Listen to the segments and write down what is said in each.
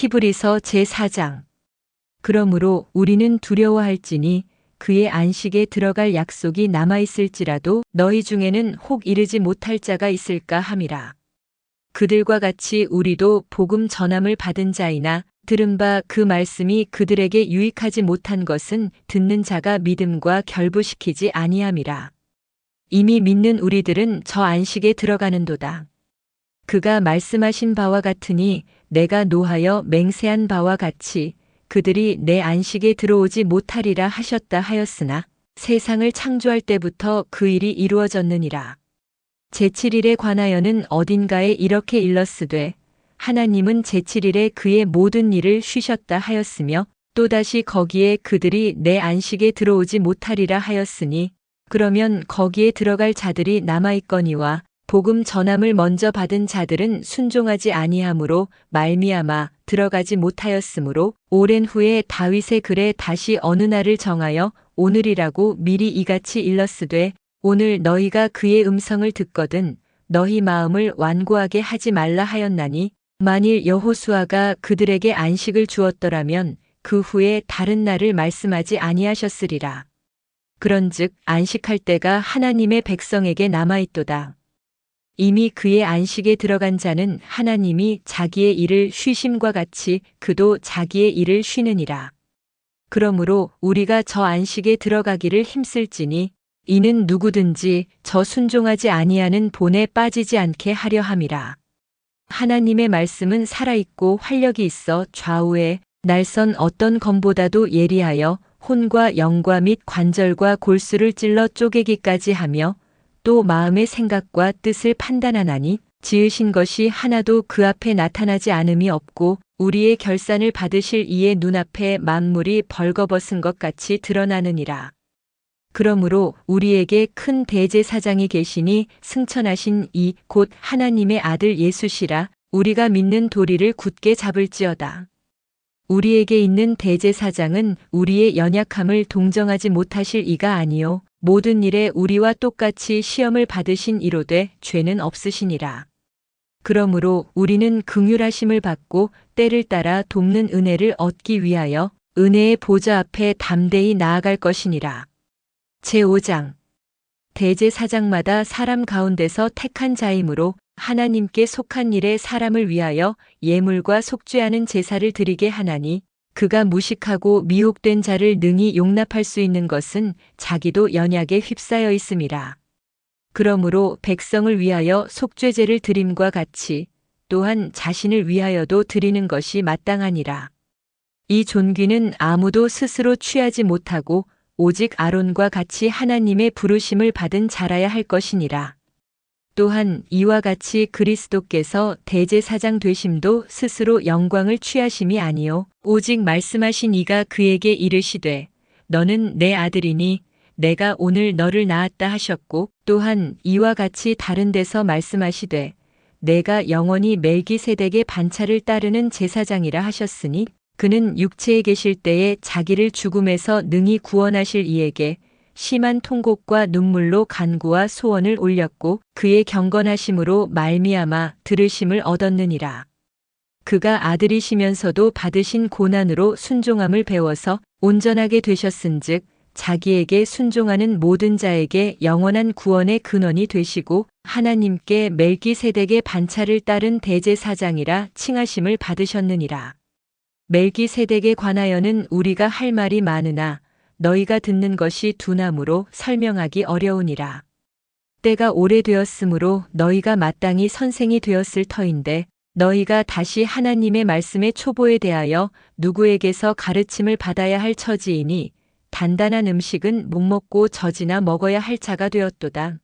히브리서 제4장. 그러므로 우리는 두려워할지니 그의 안식에 들어갈 약속이 남아있을지라도 너희 중에는 혹 이르지 못할 자가 있을까 함이라. 그들과 같이 우리도 복음 전함을 받은 자이나 들은 바 그 말씀이 그들에게 유익하지 못한 것은 듣는 자가 믿음과 결부시키지 아니함이라. 이미 믿는 우리들은 저 안식에 들어가는도다. 그가 말씀하신 바와 같으니 내가 노하여 맹세한 바와 같이 그들이 내 안식에 들어오지 못하리라 하셨다 하였으나 세상을 창조할 때부터 그 일이 이루어졌느니라. 제7일에 관하여는 어딘가에 이렇게 일렀으되 하나님은 제7일에 그의 모든 일을 쉬셨다 하였으며 또다시 거기에 그들이 내 안식에 들어오지 못하리라 하였으니 그러면 거기에 들어갈 자들이 남아있거니와 복음 전함을 먼저 받은 자들은 순종하지 아니함으로 말미암아 들어가지 못하였으므로 오랜 후에 다윗의 글에 다시 어느 날을 정하여 오늘이라고 미리 이같이 일렀으되 오늘 너희가 그의 음성을 듣거든 너희 마음을 완고하게 하지 말라 하였나니 만일 여호수아가 그들에게 안식을 주었더라면 그 후에 다른 날을 말씀하지 아니하셨으리라. 그런즉 안식할 때가 하나님의 백성에게 남아있도다. 이미 그의 안식에 들어간 자는 하나님이 자기의 일을 쉬심과 같이 그도 자기의 일을 쉬느니라. 그러므로 우리가 저 안식에 들어가기를 힘쓸지니 이는 누구든지 저 순종하지 아니하는 본에 빠지지 않게 하려 함이라. 하나님의 말씀은 살아있고 활력이 있어 좌우에 날선 어떤 검보다도 예리하여 혼과 영과 및 관절과 골수를 찔러 쪼개기까지 하며 또 마음의 생각과 뜻을 판단하나니 지으신 것이 하나도 그 앞에 나타나지 않음이 없고 우리의 결산을 받으실 이의 눈앞에 만물이 벌거벗은 것 같이 드러나느니라. 그러므로 우리에게 큰 대제사장이 계시니 승천하신 이 곧 하나님의 아들 예수시라. 우리가 믿는 도리를 굳게 잡을지어다. 우리에게 있는 대제사장은 우리의 연약함을 동정하지 못하실 이가 아니요 모든 일에 우리와 똑같이 시험을 받으신 이로되 죄는 없으시니라. 그러므로 우리는 긍휼하심을 받고 때를 따라 돕는 은혜를 얻기 위하여 은혜의 보좌 앞에 담대히 나아갈 것이니라. 제5장. 대제사장마다 사람 가운데서 택한 자이므로 하나님께 속한 일에 사람을 위하여 예물과 속죄하는 제사를 드리게 하나니 그가 무식하고 미혹된 자를 능히 용납할 수 있는 것은 자기도 연약에 휩싸여 있음이라. 그러므로 백성을 위하여 속죄제를 드림과 같이 또한 자신을 위하여도 드리는 것이 마땅하니라. 이 존귀는 아무도 스스로 취하지 못하고 오직 아론과 같이 하나님의 부르심을 받은 자라야 할 것이니라. 또한 이와 같이 그리스도께서 대제사장 되심도 스스로 영광을 취하심이 아니요 오직 말씀하신 이가 그에게 이르시되 너는 내 아들이니 내가 오늘 너를 낳았다 하셨고 또한 이와 같이 다른 데서 말씀하시되 내가 영원히 멜기세덱의 반차를 따르는 제사장이라 하셨으니 그는 육체에 계실 때에 자기를 죽음에서 능히 구원하실 이에게 심한 통곡과 눈물로 간구와 소원을 올렸고 그의 경건하심으로 말미암아 들으심을 얻었느니라. 그가 아들이시면서도 받으신 고난으로 순종함을 배워서 온전하게 되셨은즉 자기에게 순종하는 모든 자에게 영원한 구원의 근원이 되시고 하나님께 멜기세덱의 반차를 따른 대제사장이라 칭하심을 받으셨느니라. 멜기세덱에 관하여는 우리가 할 말이 많으나 너희가 듣는 것이 둔함으로 설명하기 어려우니라. 때가 오래되었으므로 너희가 마땅히 선생이 되었을 터인데 너희가 다시 하나님의 말씀의 초보에 대하여 누구에게서 가르침을 받아야 할 처지이니 단단한 음식은 못 먹고 젖이나 먹어야 할 자가 되었도다.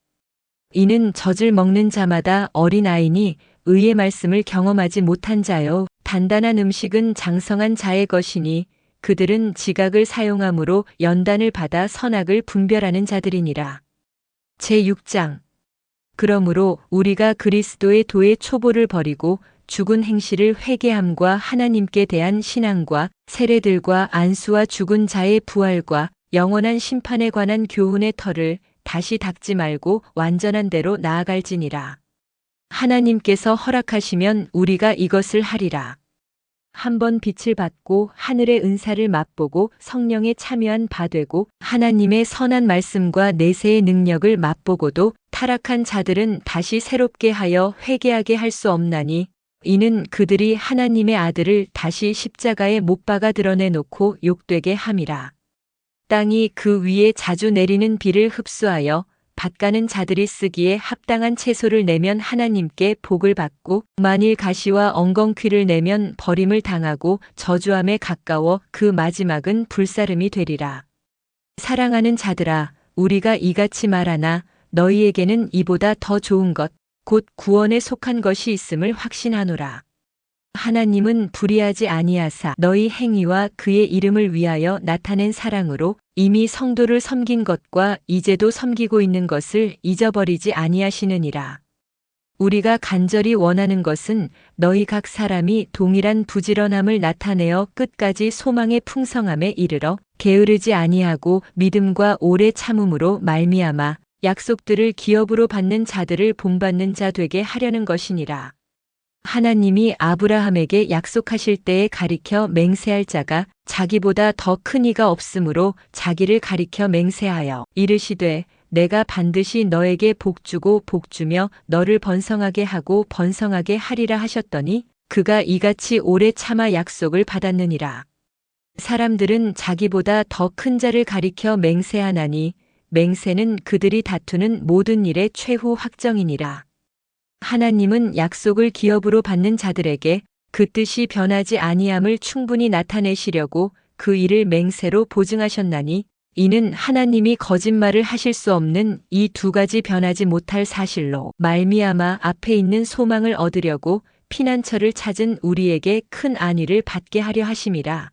이는 젖을 먹는 자마다 어린아이니 의의 말씀을 경험하지 못한 자요 단단한 음식은 장성한 자의 것이니 그들은 지각을 사용함으로 연단을 받아 선악을 분별하는 자들이니라. 제6장. 그러므로 우리가 그리스도의 도의 초보를 버리고 죽은 행실을 회개함과 하나님께 대한 신앙과 세례들과 안수와 죽은 자의 부활과 영원한 심판에 관한 교훈의 털을 다시 닦지 말고 완전한 대로 나아갈지니라. 하나님께서 허락하시면 우리가 이것을 하리라. 한번 빛을 받고 하늘의 은사를 맛보고 성령에 참여한 바 되고 하나님의 선한 말씀과 내세의 능력을 맛보고도 타락한 자들은 다시 새롭게 하여 회개하게 할 수 없나니 이는 그들이 하나님의 아들을 다시 십자가에 못 박아 드러내놓고 욕되게 함이라. 땅이 그 위에 자주 내리는 비를 흡수하여 밭가는 자들이 쓰기에 합당한 채소를 내면 하나님께 복을 받고 만일 가시와 엉겅퀴를 내면 버림을 당하고 저주함에 가까워 그 마지막은 불사름이 되리라. 사랑하는 자들아, 우리가 이같이 말하나 너희에게는 이보다 더 좋은 것, 곧 구원에 속한 것이 있음을 확신하노라. 하나님은 불의하지 아니하사 너희 행위와 그의 이름을 위하여 나타낸 사랑으로 이미 성도를 섬긴 것과 이제도 섬기고 있는 것을 잊어버리지 아니하시느니라. 우리가 간절히 원하는 것은 너희 각 사람이 동일한 부지런함을 나타내어 끝까지 소망의 풍성함에 이르러 게으르지 아니하고 믿음과 오래 참음으로 말미암아 약속들을 기업으로 받는 자들을 본받는 자 되게 하려는 것이니라. 하나님이 아브라함에게 약속하실 때에 가리켜 맹세할 자가 자기보다 더 큰 이가 없으므로 자기를 가리켜 맹세하여 이르시되 내가 반드시 너에게 복주고 복주며 너를 번성하게 하고 번성하게 하리라 하셨더니 그가 이같이 오래 참아 약속을 받았느니라. 사람들은 자기보다 더 큰 자를 가리켜 맹세하나니 맹세는 그들이 다투는 모든 일의 최후 확정이니라. 하나님은 약속을 기업으로 받는 자들에게 그 뜻이 변하지 아니함을 충분히 나타내시려고 그 일을 맹세로 보증하셨나니 이는 하나님이 거짓말을 하실 수 없는 이 두 가지 변하지 못할 사실로 말미암아 앞에 있는 소망을 얻으려고 피난처를 찾은 우리에게 큰 안위를 받게 하려 하심이라.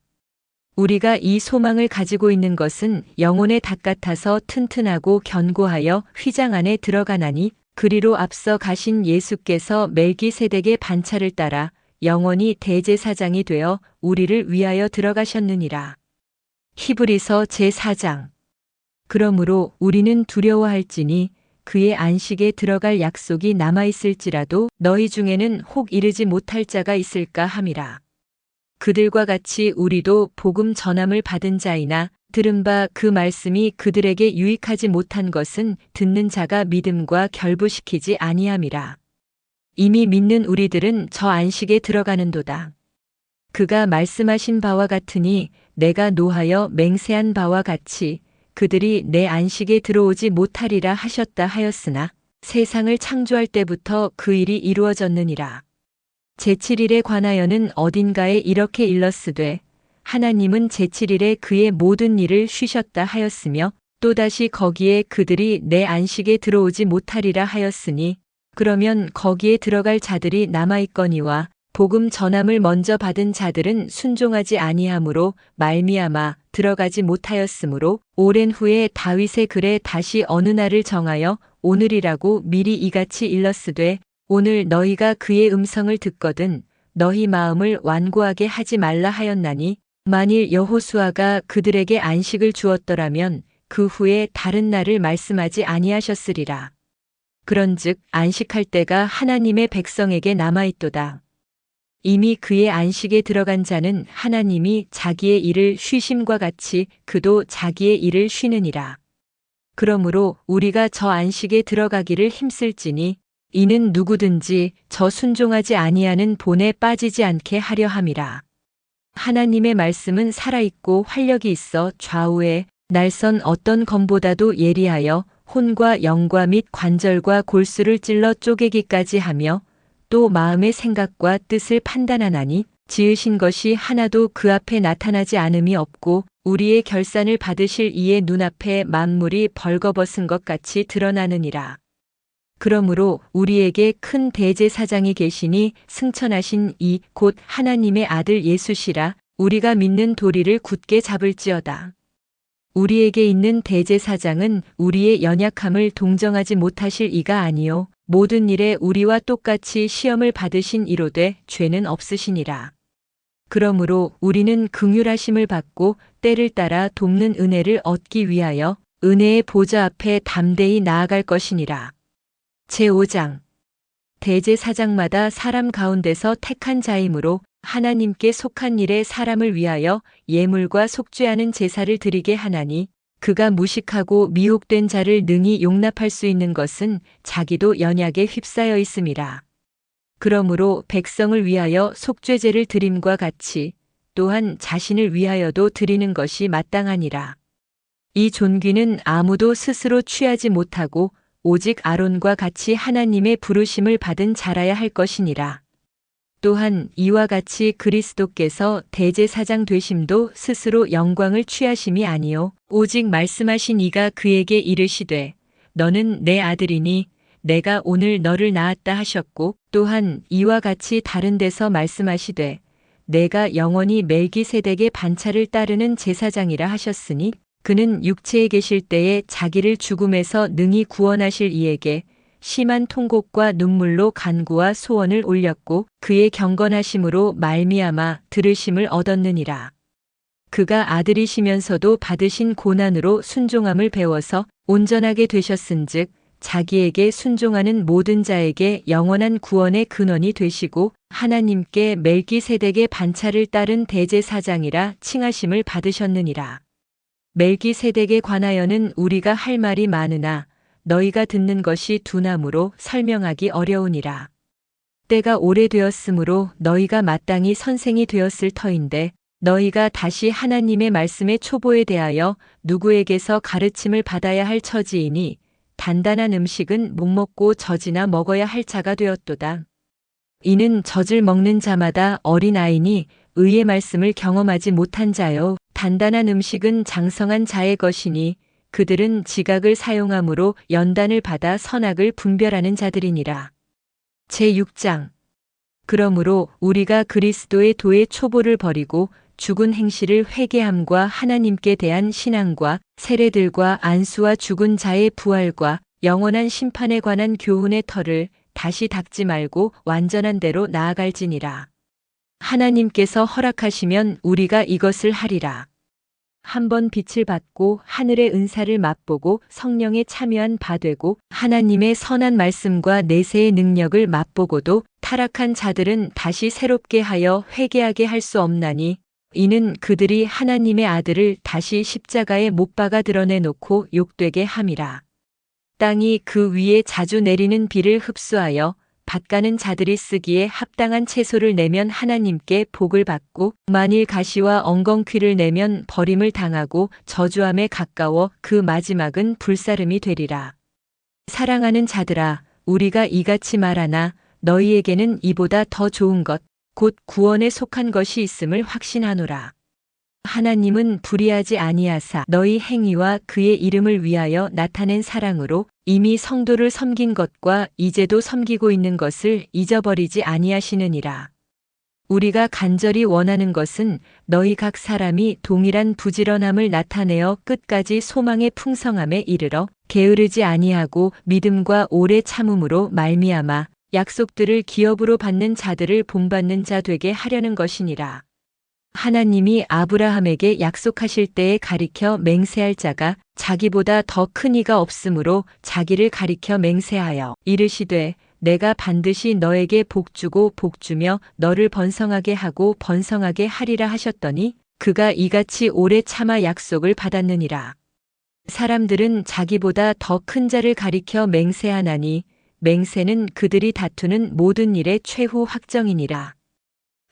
우리가 이 소망을 가지고 있는 것은 영혼의 닭 같아서 튼튼하고 견고하여 휘장 안에 들어가나니 그리로 앞서 가신 예수께서 멜기세덱의 반차를 따라 영원히 대제사장이 되어 우리를 위하여 들어가셨느니라. 히브리서 제4장. 그러므로 우리는 두려워할지니 그의 안식에 들어갈 약속이 남아있을지라도 너희 중에는 혹 이르지 못할 자가 있을까 함이라. 그들과 같이 우리도 복음 전함을 받은 자이나 들은 바 그 말씀이 그들에게 유익하지 못한 것은 듣는 자가 믿음과 결부시키지 아니함이라. 이미 믿는 우리들은 저 안식에 들어가는도다. 그가 말씀하신 바와 같으니 내가 노하여 맹세한 바와 같이 그들이 내 안식에 들어오지 못하리라 하셨다 하였으나 세상을 창조할 때부터 그 일이 이루어졌느니라. 제7일에 관하여는 어딘가에 이렇게 일렀으되 하나님은 제7일에 그의 모든 일을 쉬셨다 하였으며 또다시 거기에 그들이 내 안식에 들어오지 못하리라 하였으니 그러면 거기에 들어갈 자들이 남아있거니와 복음 전함을 먼저 받은 자들은 순종하지 아니하므로 말미암아 들어가지 못하였으므로 오랜 후에 다윗의 글에 다시 어느 날을 정하여 오늘이라고 미리 이같이 일렀으되 오늘 너희가 그의 음성을 듣거든 너희 마음을 완고하게 하지 말라 하였나니 만일 여호수아가 그들에게 안식을 주었더라면 그 후에 다른 날을 말씀하지 아니하셨으리라. 그런즉 안식할 때가 하나님의 백성에게 남아있도다. 이미 그의 안식에 들어간 자는 하나님이 자기의 일을 쉬심과 같이 그도 자기의 일을 쉬느니라. 그러므로 우리가 저 안식에 들어가기를 힘쓸지니 이는 누구든지 저 순종하지 아니하는 본에 빠지지 않게 하려 함이라. 하나님의 말씀은 살아있고 활력이 있어 좌우에 날선 어떤 검보다도 예리하여 혼과 영과 및 관절과 골수를 찔러 쪼개기까지 하며 또 마음의 생각과 뜻을 판단하나니 지으신 것이 하나도 그 앞에 나타나지 않음이 없고 우리의 결산을 받으실 이의 눈앞에 만물이 벌거벗은 것 같이 드러나느니라. 그러므로 우리에게 큰 대제사장이 계시니 승천하신 이 곧 하나님의 아들 예수시라. 우리가 믿는 도리를 굳게 잡을지어다. 우리에게 있는 대제사장은 우리의 연약함을 동정하지 못하실 이가 아니요 모든 일에 우리와 똑같이 시험을 받으신 이로되 죄는 없으시니라. 그러므로 우리는 긍휼하심을 받고 때를 따라 돕는 은혜를 얻기 위하여 은혜의 보좌 앞에 담대히 나아갈 것이니라. 제5장. 대제사장마다 사람 가운데서 택한 자이므로 하나님께 속한 일에 사람을 위하여 예물과 속죄하는 제사를 드리게 하나니 그가 무식하고 미혹된 자를 능히 용납할 수 있는 것은 자기도 연약에 휩싸여 있음이라. 그러므로 백성을 위하여 속죄제를 드림과 같이 또한 자신을 위하여도 드리는 것이 마땅하니라. 이 존귀는 아무도 스스로 취하지 못하고 오직 아론과 같이 하나님의 부르심을 받은 자라야 할 것이니라. 또한 이와 같이 그리스도께서 대제사장 되심도 스스로 영광을 취하심이 아니요 오직 말씀하신 이가 그에게 이르시되 너는 내 아들이니 내가 오늘 너를 낳았다 하셨고 또한 이와 같이 다른 데서 말씀하시되 내가 영원히 멜기세덱의 반차를 따르는 제사장이라 하셨으니 그는 육체에 계실 때에 자기를 죽음에서 능히 구원하실 이에게 심한 통곡과 눈물로 간구와 소원을 올렸고 그의 경건하심으로 말미암아 들으심을 얻었느니라. 그가 아들이시면서도 받으신 고난으로 순종함을 배워서 온전하게 되셨은즉 자기에게 순종하는 모든 자에게 영원한 구원의 근원이 되시고 하나님께 멜기세덱의 반차를 따른 대제사장이라 칭하심을 받으셨느니라. 멜기세덱에 관하여는 우리가 할 말이 많으나 너희가 듣는 것이 둔함으로 설명하기 어려우니라. 때가 오래되었으므로 너희가 마땅히 선생이 되었을 터인데 너희가 다시 하나님의 말씀의 초보에 대하여 누구에게서 가르침을 받아야 할 처지이니 단단한 음식은 못 먹고 젖이나 먹어야 할 자가 되었도다. 이는 젖을 먹는 자마다 어린아이니 의의 말씀을 경험하지 못한 자요 단단한 음식은 장성한 자의 것이니 그들은 지각을 사용함으로 연단을 받아 선악을 분별하는 자들이니라. 제6장 그러므로 우리가 그리스도의 도의 초보를 버리고 죽은 행실을 회개함과 하나님께 대한 신앙과 세례들과 안수와 죽은 자의 부활과 영원한 심판에 관한 교훈의 터를 다시 닦지 말고 완전한 대로 나아갈지니라. 하나님께서 허락하시면 우리가 이것을 하리라. 한번 빛을 받고 하늘의 은사를 맛보고 성령에 참여한 바 되고 하나님의 선한 말씀과 내세의 능력을 맛보고도 타락한 자들은 다시 새롭게 하여 회개하게 할 수 없나니 이는 그들이 하나님의 아들을 다시 십자가에 못 박아 드러내놓고 욕되게 함이라. 땅이 그 위에 자주 내리는 비를 흡수하여 밭가는 자들이 쓰기에 합당한 채소를 내면 하나님께 복을 받고 만일 가시와 엉겅퀴를 내면 버림을 당하고 저주함에 가까워 그 마지막은 불사름이 되리라. 사랑하는 자들아 우리가 이같이 말하나 너희에게는 이보다 더 좋은 것 곧 구원에 속한 것이 있음을 확신하노라. 하나님은 불의하지 아니하사 너희 행위와 그의 이름을 위하여 나타낸 사랑으로 이미 성도를 섬긴 것과 이제도 섬기고 있는 것을 잊어버리지 아니하시느니라. 우리가 간절히 원하는 것은 너희 각 사람이 동일한 부지런함을 나타내어 끝까지 소망의 풍성함에 이르러 게으르지 아니하고 믿음과 오래 참음으로 말미암아 약속들을 기업으로 받는 자들을 본받는 자 되게 하려는 것이니라. 하나님이 아브라함에게 약속하실 때에 가리켜 맹세할 자가 자기보다 더 큰 이가 없으므로 자기를 가리켜 맹세하여 이르시되 내가 반드시 너에게 복주고 복주며 너를 번성하게 하고 번성하게 하리라 하셨더니 그가 이같이 오래 참아 약속을 받았느니라. 사람들은 자기보다 더 큰 자를 가리켜 맹세하나니 맹세는 그들이 다투는 모든 일의 최후 확정이니라.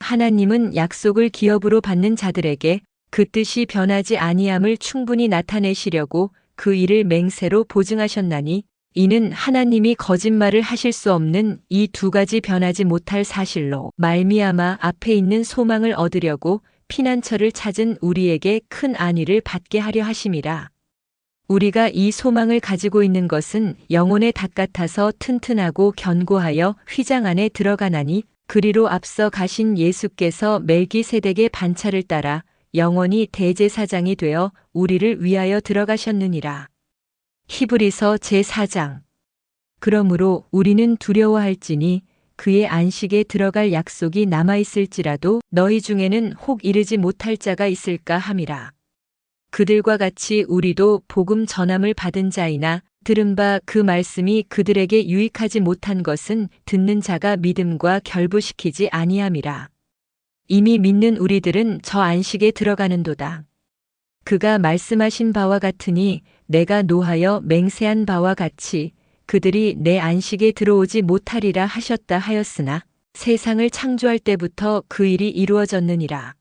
하나님은 약속을 기업으로 받는 자들에게 그 뜻이 변하지 아니함을 충분히 나타내시려고 그 일을 맹세로 보증하셨나니 이는 하나님이 거짓말을 하실 수 없는 이 두 가지 변하지 못할 사실로 말미암아 앞에 있는 소망을 얻으려고 피난처를 찾은 우리에게 큰 안위를 받게 하려 하심이라. 우리가 이 소망을 가지고 있는 것은 영혼의 닭 같아서 튼튼하고 견고하여 휘장 안에 들어가나니 그리로 앞서 가신 예수께서 멜기세덱의 반차를 따라 영원히 대제사장이 되어 우리를 위하여 들어가셨느니라. 히브리서 제4장 그러므로 우리는 두려워할지니 그의 안식에 들어갈 약속이 남아있을지라도 너희 중에는 혹 이르지 못할 자가 있을까 함이라. 그들과 같이 우리도 복음 전함을 받은 자이나 들은 바 그 말씀이 그들에게 유익하지 못한 것은 듣는 자가 믿음과 결부시키지 아니함이라. 이미 믿는 우리들은 저 안식에 들어가는도다. 그가 말씀하신 바와 같으니 내가 노하여 맹세한 바와 같이 그들이 내 안식에 들어오지 못하리라 하셨다 하였으나 세상을 창조할 때부터 그 일이 이루어졌느니라.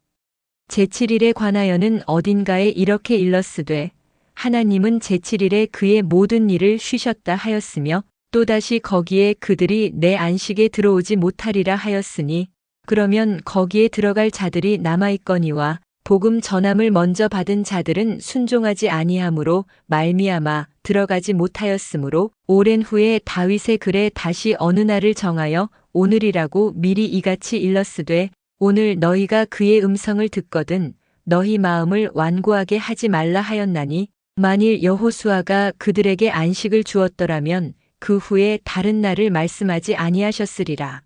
제7일에 관하여는 어딘가에 이렇게 일렀으되 하나님은 제7일에 그의 모든 일을 쉬셨다 하였으며 또다시 거기에 그들이 내 안식에 들어오지 못하리라 하였으니 그러면 거기에 들어갈 자들이 남아있거니와 복음 전함을 먼저 받은 자들은 순종하지 아니함으로 말미암아 들어가지 못하였으므로 오랜 후에 다윗의 글에 다시 어느 날을 정하여 오늘이라고 미리 이같이 일렀으되 오늘 너희가 그의 음성을 듣거든 너희 마음을 완고하게 하지 말라 하였나니 만일 여호수아가 그들에게 안식을 주었더라면 그 후에 다른 날을 말씀하지 아니하셨으리라.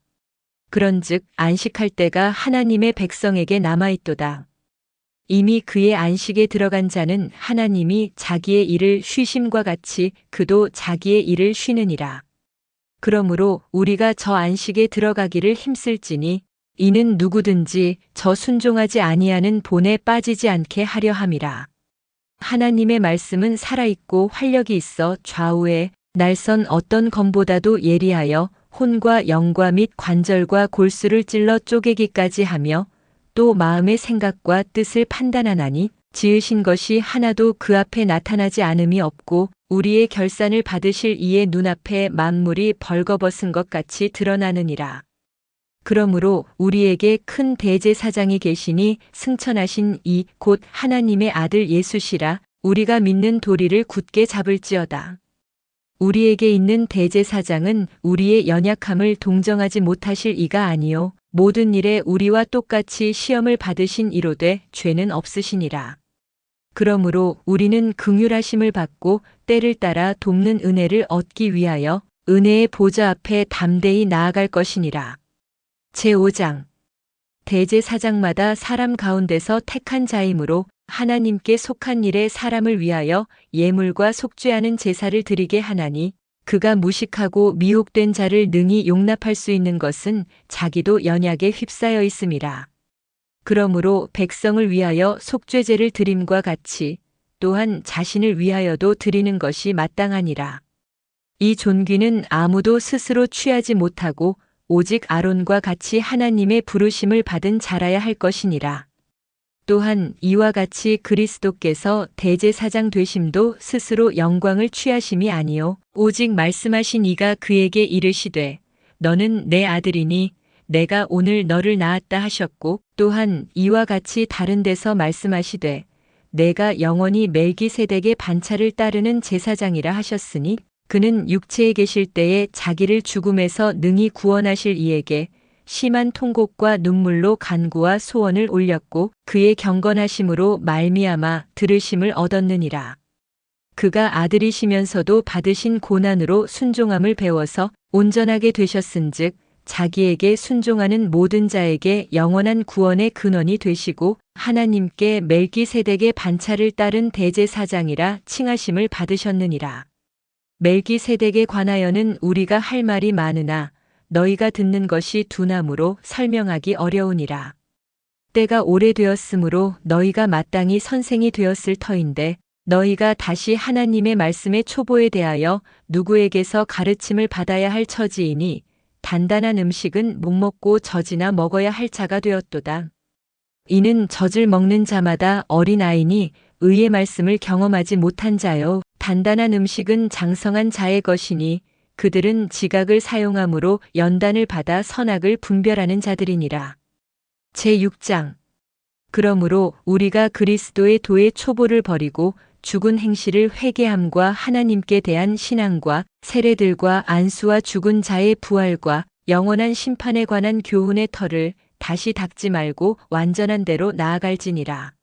그런즉 안식할 때가 하나님의 백성에게 남아있도다. 이미 그의 안식에 들어간 자는 하나님이 자기의 일을 쉬심과 같이 그도 자기의 일을 쉬느니라. 그러므로 우리가 저 안식에 들어가기를 힘쓸지니 이는 누구든지 저 순종하지 아니하는 본에 빠지지 않게 하려 함이라. 하나님의 말씀은 살아있고 활력이 있어 좌우에 날선 어떤 검보다도 예리하여 혼과 영과 및 관절과 골수를 찔러 쪼개기까지 하며 또 마음의 생각과 뜻을 판단하나니 지으신 것이 하나도 그 앞에 나타나지 않음이 없고 우리의 결산을 받으실 이의 눈앞에 만물이 벌거벗은 것 같이 드러나느니라. 그러므로 우리에게 큰 대제사장이 계시니 승천하신 이 곧 하나님의 아들 예수시라. 우리가 믿는 도리를 굳게 잡을지어다. 우리에게 있는 대제사장은 우리의 연약함을 동정하지 못하실 이가 아니요 모든 일에 우리와 똑같이 시험을 받으신 이로되 죄는 없으시니라. 그러므로 우리는 긍휼하심을 받고 때를 따라 돕는 은혜를 얻기 위하여 은혜의 보좌 앞에 담대히 나아갈 것이니라. 제5장 대제사장마다 사람 가운데서 택한 자이므로 하나님께 속한 일에 사람을 위하여 예물과 속죄하는 제사를 드리게 하나니 그가 무식하고 미혹된 자를 능히 용납할 수 있는 것은 자기도 연약에 휩싸여 있음이라. 그러므로 백성을 위하여 속죄제를 드림과 같이 또한 자신을 위하여도 드리는 것이 마땅하니라. 이 존귀는 아무도 스스로 취하지 못하고 오직 아론과 같이 하나님의 부르심을 받은 자라야 할 것이니라. 또한 이와 같이 그리스도께서 대제사장 되심도 스스로 영광을 취하심이 아니요 오직 말씀하신 이가 그에게 이르시되 너는 내 아들이니 내가 오늘 너를 낳았다 하셨고 또한 이와 같이 다른 데서 말씀하시되 내가 영원히 멜기세덱의 반차를 따르는 제사장이라 하셨으니 그는 육체에 계실 때에 자기를 죽음에서 능히 구원하실 이에게 심한 통곡과 눈물로 간구와 소원을 올렸고 그의 경건하심으로 말미암아 들으심을 얻었느니라. 그가 아들이시면서도 받으신 고난으로 순종함을 배워서 온전하게 되셨은즉 자기에게 순종하는 모든 자에게 영원한 구원의 근원이 되시고 하나님께 멜기세덱의 반차를 따른 대제사장이라 칭하심을 받으셨느니라. 멜기세덱에 관하여는 우리가 할 말이 많으나 너희가 듣는 것이 둔함으로 설명하기 어려우니라. 때가 오래되었으므로 너희가 마땅히 선생이 되었을 터인데 너희가 다시 하나님의 말씀의 초보에 대하여 누구에게서 가르침을 받아야 할 처지이니 단단한 음식은 못 먹고 젖이나 먹어야 할 자가 되었도다. 이는 젖을 먹는 자마다 어린아이니 의의 말씀을 경험하지 못한 자요 단단한 음식은 장성한 자의 것이니 그들은 지각을 사용함으로 연단을 받아 선악을 분별하는 자들이니라. 제6장 그러므로 우리가 그리스도의 도의 초보를 버리고 죽은 행실을 회개함과 하나님께 대한 신앙과 세례들과 안수와 죽은 자의 부활과 영원한 심판에 관한 교훈의 터를 다시 닦지 말고 완전한 대로 나아갈지니라.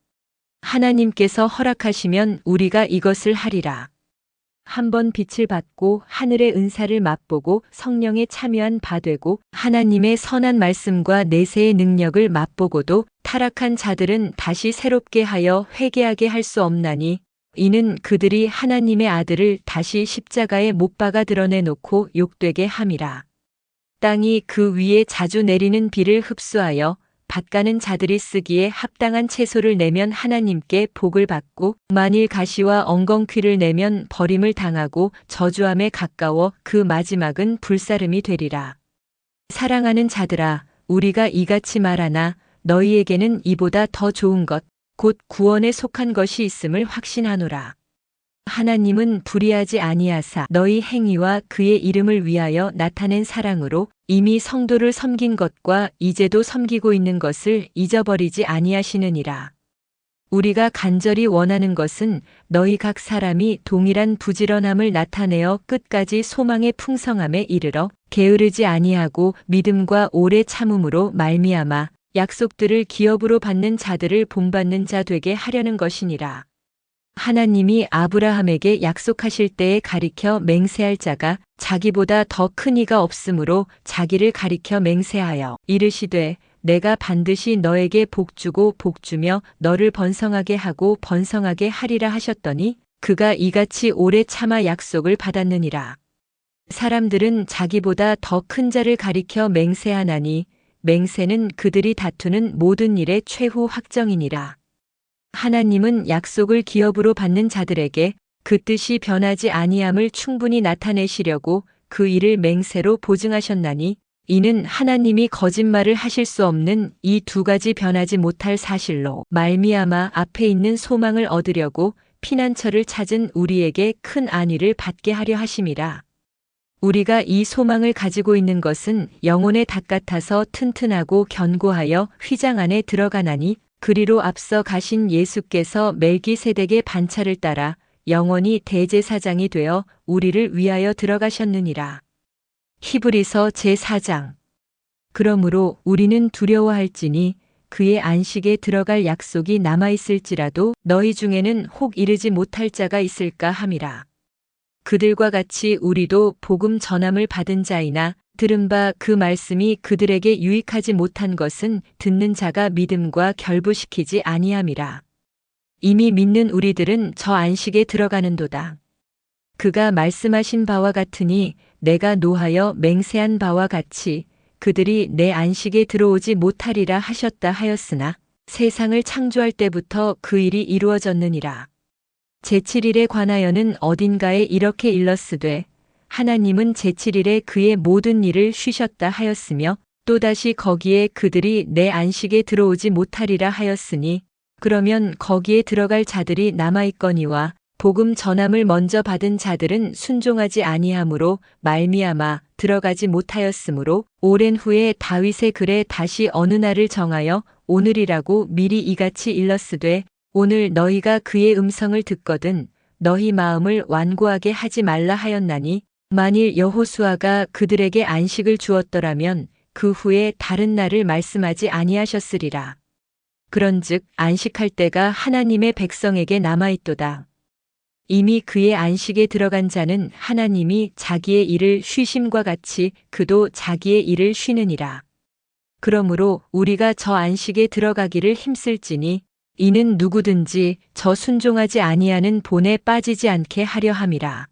하나님께서 허락하시면 우리가 이것을 하리라. 한번 빛을 받고 하늘의 은사를 맛보고 성령에 참여한 바 되고 하나님의 선한 말씀과 내세의 능력을 맛보고도 타락한 자들은 다시 새롭게 하여 회개하게 할 수 없나니 이는 그들이 하나님의 아들을 다시 십자가에 못 박아 드러내놓고 욕되게 함이라. 땅이 그 위에 자주 내리는 비를 흡수하여 밭가는 자들이 쓰기에 합당한 채소를 내면 하나님께 복을 받고 만일 가시와 엉겅퀴를 내면 버림을 당하고 저주함에 가까워 그 마지막은 불사름이 되리라. 사랑하는 자들아, 우리가 이같이 말하나 너희에게는 이보다 더 좋은 것, 곧 구원에 속한 것이 있음을 확신하노라. 하나님은 불의하지 아니하사 너희 행위와 그의 이름을 위하여 나타낸 사랑으로 이미 성도를 섬긴 것과 이제도 섬기고 있는 것을 잊어버리지 아니하시느니라. 우리가 간절히 원하는 것은 너희 각 사람이 동일한 부지런함을 나타내어 끝까지 소망의 풍성함에 이르러 게으르지 아니하고 믿음과 오래 참음으로 말미암아 약속들을 기업으로 받는 자들을 본받는 자 되게 하려는 것이니라. 하나님이 아브라함에게 약속하실 때에 가리켜 맹세할 자가 자기보다 더 큰 이가 없으므로 자기를 가리켜 맹세하여 이르시되 내가 반드시 너에게 복주고 복주며 너를 번성하게 하고 번성하게 하리라 하셨더니 그가 이같이 오래 참아 약속을 받았느니라. 사람들은 자기보다 더 큰 자를 가리켜 맹세하나니 맹세는 그들이 다투는 모든 일의 최후 확정이니라. 하나님은 약속을 기업으로 받는 자들에게 그 뜻이 변하지 아니함을 충분히 나타내시려고 그 일을 맹세로 보증하셨나니 이는 하나님이 거짓말을 하실 수 없는 이 두 가지 변하지 못할 사실로 말미암아 앞에 있는 소망을 얻으려고 피난처를 찾은 우리에게 큰 안위를 받게 하려 하심이라. 우리가 이 소망을 가지고 있는 것은 영혼의 닭 같아서 튼튼하고 견고하여 휘장 안에 들어가나니 그리로 앞서 가신 예수께서 멜기세덱의 반차를 따라 영원히 대제사장이 되어 우리를 위하여 들어가셨느니라. 히브리서 제4장. 그러므로 우리는 두려워할지니 그의 안식에 들어갈 약속이 남아있을지라도 너희 중에는 혹 이르지 못할 자가 있을까 함이라. 그들과 같이 우리도 복음 전함을 받은 자이나 들은 바 그 말씀이 그들에게 유익하지 못한 것은 듣는 자가 믿음과 결부시키지 아니함이라. 이미 믿는 우리들은 저 안식에 들어가는도다. 그가 말씀하신 바와 같으니 내가 노하여 맹세한 바와 같이 그들이 내 안식에 들어오지 못하리라 하셨다 하였으나 세상을 창조할 때부터 그 일이 이루어졌느니라. 제7일에 관하여는 어딘가에 이렇게 일렀으되 하나님은 제7일에 그의 모든 일을 쉬셨다 하였으며 또다시 거기에 그들이 내 안식에 들어오지 못하리라 하였으니 그러면 거기에 들어갈 자들이 남아있거니와 복음 전함을 먼저 받은 자들은 순종하지 아니함으로 말미암아 들어가지 못하였으므로 오랜 후에 다윗의 글에 다시 어느 날을 정하여 오늘이라고 미리 이같이 일렀으되 오늘 너희가 그의 음성을 듣거든 너희 마음을 완고하게 하지 말라 하였나니 만일 여호수아가 그들에게 안식을 주었더라면 그 후에 다른 날을 말씀하지 아니하셨으리라. 그런즉 안식할 때가 하나님의 백성에게 남아있도다. 이미 그의 안식에 들어간 자는 하나님이 자기의 일을 쉬심과 같이 그도 자기의 일을 쉬느니라. 그러므로 우리가 저 안식에 들어가기를 힘쓸지니 이는 누구든지 저 순종하지 아니하는 본에 빠지지 않게 하려 함이라.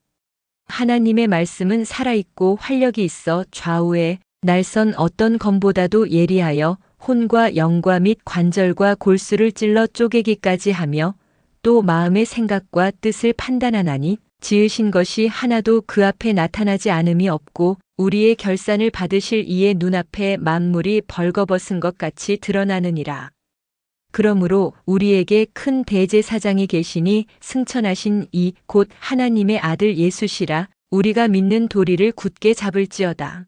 하나님의 말씀은 살아있고 활력이 있어 좌우에 날선 어떤 검보다도 예리하여 혼과 영과 및 관절과 골수를 찔러 쪼개기까지 하며 또 마음의 생각과 뜻을 판단하나니 지으신 것이 하나도 그 앞에 나타나지 않음이 없고 우리의 결산을 받으실 이의 눈앞에 만물이 벌거벗은 것 같이 드러나느니라. 그러므로 우리에게 큰 대제사장이 계시니 승천하신 이 곧 하나님의 아들 예수시라. 우리가 믿는 도리를 굳게 잡을지어다.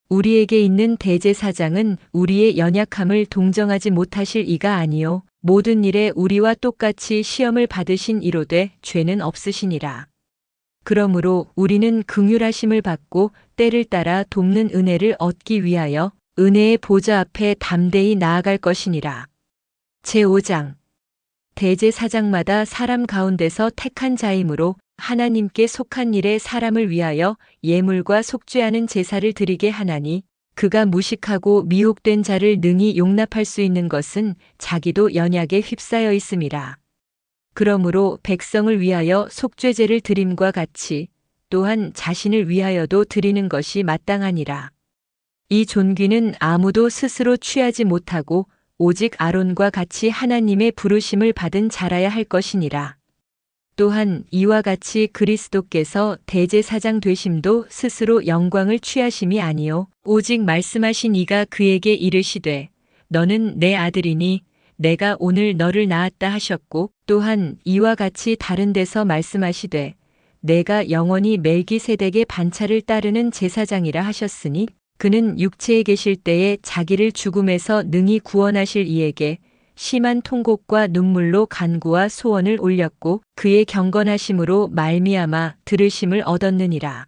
우리에게 있는 대제사장은 우리의 연약함을 동정하지 못하실 이가 아니요 모든 일에 우리와 똑같이 시험을 받으신 이로되 죄는 없으시니라. 그러므로 우리는 긍휼하심을 받고 때를 따라 돕는 은혜를 얻기 위하여 은혜의 보좌 앞에 담대히 나아갈 것이니라. 제5장. 대제사장마다 사람 가운데서 택한 자이므로 하나님께 속한 일에 사람을 위하여 예물과 속죄하는 제사를 드리게 하나니 그가 무식하고 미혹된 자를 능히 용납할 수 있는 것은 자기도 연약에 휩싸여 있음이라. 그러므로 백성을 위하여 속죄제를 드림과 같이 또한 자신을 위하여도 드리는 것이 마땅하니라. 이 존귀는 아무도 스스로 취하지 못하고 오직 아론과 같이 하나님의 부르심을 받은 자라야 할 것이니라. 또한 이와 같이 그리스도께서 대제사장 되심도 스스로 영광을 취하심이 아니요 오직 말씀하신 이가 그에게 이르시되 너는 내 아들이니 내가 오늘 너를 낳았다 하셨고, 또한 이와 같이 다른 데서 말씀하시되 내가 영원히 멜기세덱의 반차를 따르는 제사장이라 하셨으니 그는 육체에 계실 때에 자기를 죽음에서 능히 구원하실 이에게 심한 통곡과 눈물로 간구와 소원을 올렸고 그의 경건하심으로 말미암아 들으심을 얻었느니라.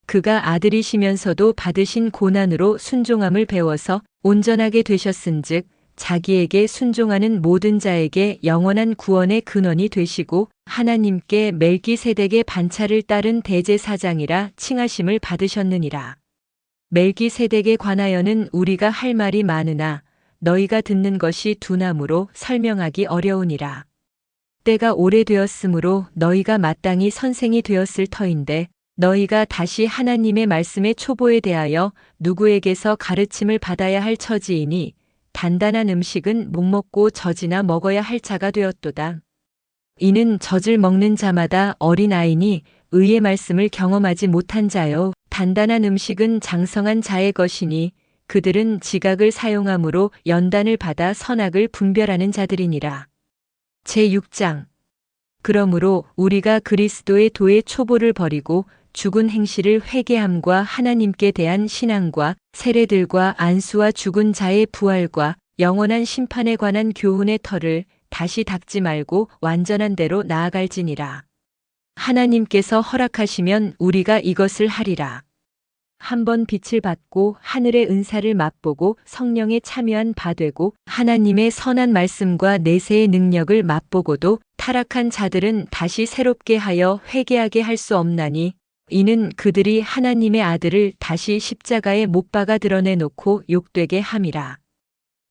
그가 아들이시면서도 받으신 고난으로 순종함을 배워서 온전하게 되셨은즉 자기에게 순종하는 모든 자에게 영원한 구원의 근원이 되시고 하나님께 멜기세덱의 반차를 따른 대제사장이라 칭하심을 받으셨느니라. 멜기세덱에 관하여는 우리가 할 말이 많으나 너희가 듣는 것이 둔함으로 설명하기 어려우니라. 때가 오래되었으므로 너희가 마땅히 선생이 되었을 터인데 너희가 다시 하나님의 말씀의 초보에 대하여 누구에게서 가르침을 받아야 할 처지이니 단단한 음식은 목먹고 젖이나 먹어야 할 자가 되었도다. 이는 젖을 먹는 자마다 어린아이니 의의 말씀을 경험하지 못한 자요. 단단한 음식은 장성한 자의 것이니 그들은 지각을 사용함으로 연단을 받아 선악을 분별하는 자들이니라. 제6장. 그러므로 우리가 그리스도의 도의 초보를 버리고 죽은 행실을 회개함과 하나님께 대한 신앙과 세례들과 안수와 죽은 자의 부활과 영원한 심판에 관한 교훈의 터를 다시 닦지 말고 완전한 대로 나아갈지니라. 하나님께서 허락하시면 우리가 이것을 하리라. 한번 빛을 받고 하늘의 은사를 맛보고 성령에 참여한 바 되고 하나님의 선한 말씀과 내세의 능력을 맛보고도 타락한 자들은 다시 새롭게 하여 회개하게 할 수 없나니 이는 그들이 하나님의 아들을 다시 십자가에 못 박아 드러내놓고 욕되게 함이라.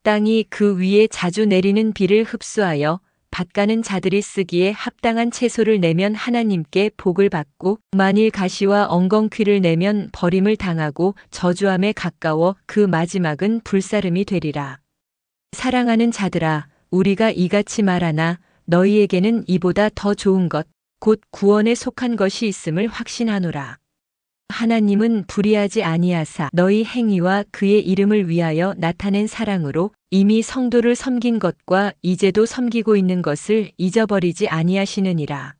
땅이 그 위에 자주 내리는 비를 흡수하여 밭가는 자들이 쓰기에 합당한 채소를 내면 하나님께 복을 받고 만일 가시와 엉겅퀴를 내면 버림을 당하고 저주함에 가까워 그 마지막은 불사름이 되리라. 사랑하는 자들아, 우리가 이같이 말하나 너희에게는 이보다 더 좋은 것, 곧 구원에 속한 것이 있음을 확신하노라. 하나님은 불의하지 아니하사 너희 행위와 그의 이름을 위하여 나타낸 사랑으로 이미 성도를 섬긴 것과 이제도 섬기고 있는 것을 잊어버리지 아니하시느니라.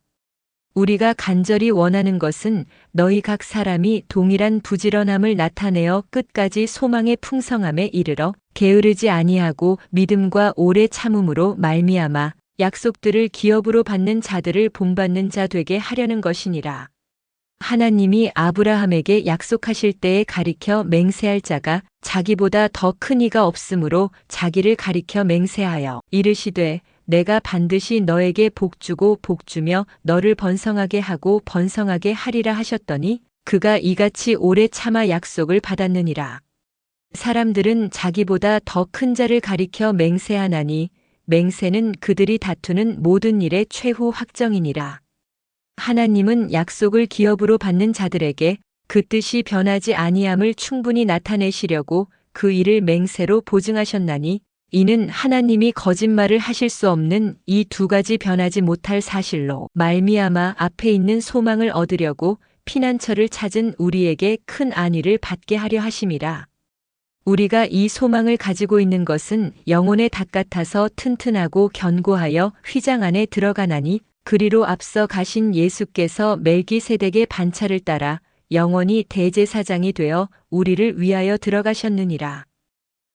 우리가 간절히 원하는 것은 너희 각 사람이 동일한 부지런함을 나타내어 끝까지 소망의 풍성함에 이르러 게으르지 아니하고 믿음과 오래 참음으로 말미암아 약속들을 기업으로 받는 자들을 본받는 자 되게 하려는 것이니라. 하나님이 아브라함에게 약속하실 때에 가리켜 맹세할 자가 자기보다 더 큰 이가 없으므로 자기를 가리켜 맹세하여 이르시되 내가 반드시 너에게 복주고 복주며 너를 번성하게 하고 번성하게 하리라 하셨더니 그가 이같이 오래 참아 약속을 받았느니라. 사람들은 자기보다 더 큰 자를 가리켜 맹세하나니 맹세는 그들이 다투는 모든 일의 최후 확정이니라. 하나님은 약속을 기업으로 받는 자들에게 그 뜻이 변하지 아니함을 충분히 나타내시려고 그 일을 맹세로 보증하셨나니 이는 하나님이 거짓말을 하실 수 없는 이 두 가지 변하지 못할 사실로 말미암아 앞에 있는 소망을 얻으려고 피난처를 찾은 우리에게 큰 안위를 받게 하려 하심이라. 우리가 이 소망을 가지고 있는 것은 영혼의 닭 같아서 튼튼하고 견고하여 휘장 안에 들어가나니 그리로 앞서 가신 예수께서 멜기세덱의 반차를 따라 영원히 대제사장이 되어 우리를 위하여 들어가셨느니라.